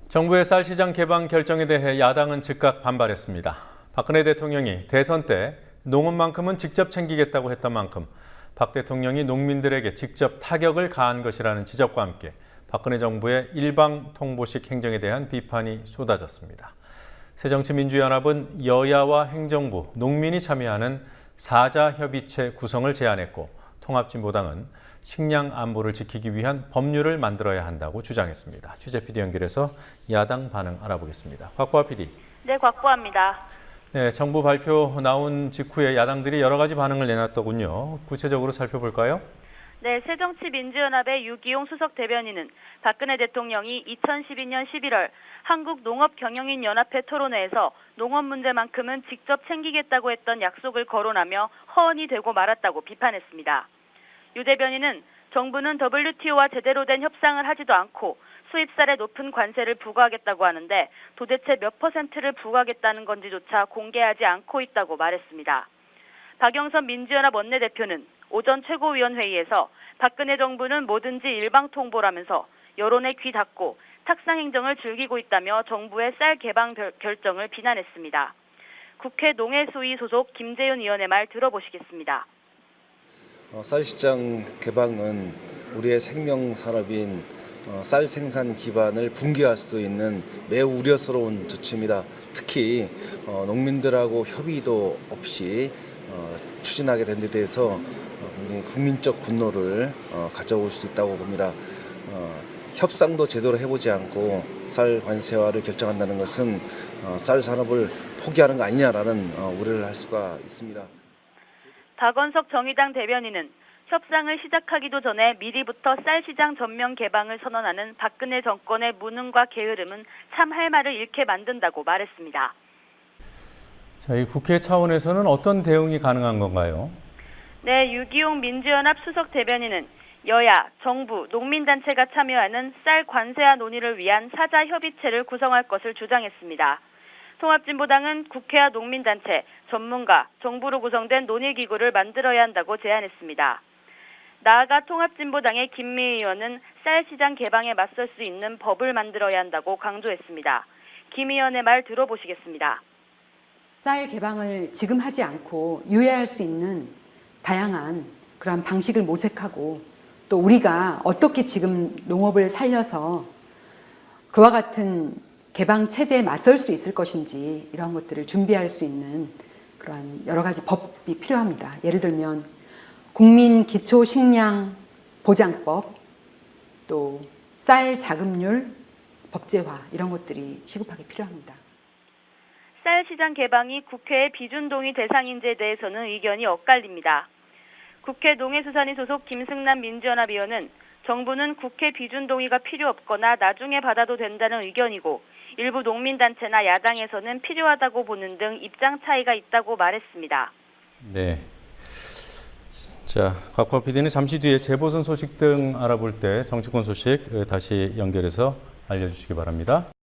정부의 쌀 시장 개방 결정에 대해 야당은 즉각 반발했습니다. 박근혜 대통령이 대선 때 농업만큼은 직접 챙기겠다고 했던 만큼 박 대통령이 농민들에게 직접 타격을 가한 것이라는 지적과 함께 박근혜 정부의 일방 통보식 행정에 대한 비판이 쏟아졌습니다. 새정치민주연합은 여야와 행정부, 농민이 참여하는 사자협의체 구성을 제안했고 통합진보당은 식량 안보를 지키기 위한 법률을 만들어야 한다고 주장했습니다. 취재 PD 연결해서 야당 반응 알아보겠습니다. 곽보아 PD. 네, 곽보아입니다. 네, 정부 발표 나온 직후에 야당들이 여러 가지 반응을 내놨더군요. 구체적으로 살펴볼까요? 네, 새정치민주연합의 유기용 수석 대변인은 박근혜 대통령이 2012년 11월 한국농업경영인연합회 토론회에서 농업 문제만큼은 직접 챙기겠다고 했던 약속을 거론하며 허언이 되고 말았다고 비판했습니다. 유 대변인은 정부는 WTO와 제대로 된 협상을 하지도 않고 수입쌀에 높은 관세를 부과하겠다고 하는데 도대체 몇 %를 부과하겠다는 건지조차 공개하지 않고 있다고 말했습니다. 박영선 민주연합 원내대표는 오전 최고위원회의에서 박근혜 정부는 뭐든지 일방통보라면서 여론에 귀 닫고 탁상 행정을 즐기고 있다며 정부의 쌀 개방 결정을 비난했습니다. 국회 농해수위 소속 김재윤 의원의 말 들어보시겠습니다. 쌀시장 개방은 우리의 생명 산업인 쌀 생산 기반을 붕괴할 수 있는 매우 우려스러운 조치입니다. 특히 농민들하고 협의도 없이 추진하게 된 데 대해서 굉장히 국민적 분노를 가져올 수 있다고 봅니다. 협상도 제대로 해보지 않고 쌀 관세화를 결정한다는 것은 쌀 산업을 포기하는 거 아니냐라는 우려를 할 수가 있습니다. 박원석 정의당 대변인은 협상을 시작하기도 전에 미리부터 쌀 시장 전면 개방을 선언하는 박근혜 정권의 무능과 게으름은 참 할 말을 잃게 만든다고 말했습니다. 자, 이 국회 차원에서는 어떤 대응이 가능한 건가요? 네, 유기용 민주연합 수석 대변인은 여야, 정부, 농민단체가 참여하는 쌀 관세화 논의를 위한 사자협의체를 구성할 것을 주장했습니다. 통합진보당은 국회와 농민단체, 전문가, 정부로 구성된 논의기구를 만들어야 한다고 제안했습니다. 나아가 통합진보당의 김미 의원은 쌀 시장 개방에 맞설 수 있는 법을 만들어야 한다고 강조했습니다. 김 의원의 말 들어보시겠습니다. 쌀 개방을 지금 하지 않고 유예할 수 있는 다양한 그런 방식을 모색하고 또 우리가 어떻게 지금 농업을 살려서 그와 같은 개방 체제에 맞설 수 있을 것인지 이런 것들을 준비할 수 있는 그런 여러 가지 법이 필요합니다. 예를 들면 국민 기초 식량 보장법, 또 쌀 자급률 법제화 이런 것들이 시급하게 필요합니다. 쌀 시장 개방이 국회의 비준동의 대상인지에 대해서는 의견이 엇갈립니다. 국회 농해수산위 소속 김승남 민주연합 의원은 정부는 국회 비준동의가 필요 없거나 나중에 받아도 된다는 의견이고 일부 농민단체나 야당에서는 필요하다고 보는 등 입장 차이가 있다고 말했습니다. 네. 자, 곽보아 PD는 잠시 뒤에 재보선 소식 등 알아볼 때 정치권 소식 다시 연결해서 알려주시기 바랍니다.